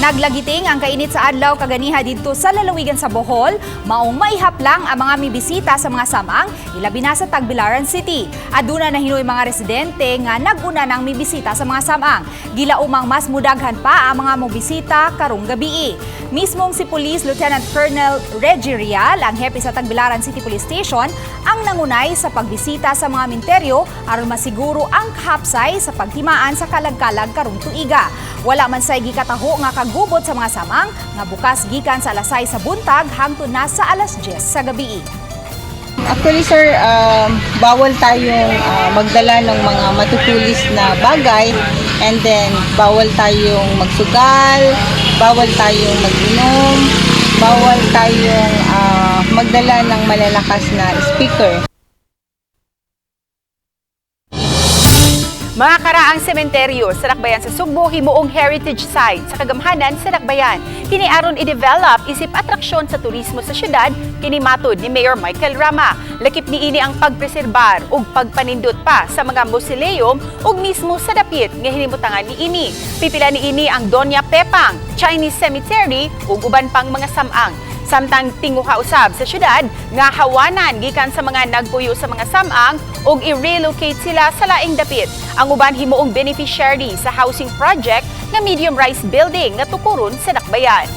Naglagiting ang kainit sa adlaw kaganiha didto sa lalawigan sa Bohol, maong maihaplang ang mga mibisita sa mga samang, ilabi na sa Tagbilaran City. Aduna na hinuoy mga residente nga naguna nang mibisita sa mga samang. Gilaumang mas mudaghan pa ang mga mobisita karong gabii. Mismong si Police Lieutenant Colonel Reggie Rial, ang hepe sa Tagbilaran City Police Station, ang nangunay sa pagbisita sa mga minteryo aron masiguro ang kahapsay sa pagtimaan sa kalag-kalag karong tuiga. Wala man say gikataho nga kagubot sa mga samang nga bukas gikan sa alas 6 sa buntag hangtod na sa alas 10 sa gabi. Actually sir, bawal tayong magdala ng mga matutulis na bagay, and then bawal tayong magsugal, bawal tayong mag-inom, bawal tayong magdala ng malalakas na speaker. Mga karaang sementeryo sa Dakbayan sa Sugbo himuong heritage site sa kagamhanan sa Dakbayan. Kini aron i-develop isip atraksyon sa turismo sa syudad, kini matud ni Mayor Michael Rama. Lakip niini ang pagpreserbar ug pagpanindot pa sa mga mausoleum ug mismo sa dapit nga hinimutangan niini. Pipila niini ang Doña Pepang Chinese Cemetery ug uban pang mga samang. Samtang tinguha usab sa syudad nga hawanan gikan sa mga nagpuyo sa mga samang ug i-relocate sila sa laing dapit. Ang uban himuong beneficiary sa housing project nga medium-rise building nga tukuron sa Dakbayan.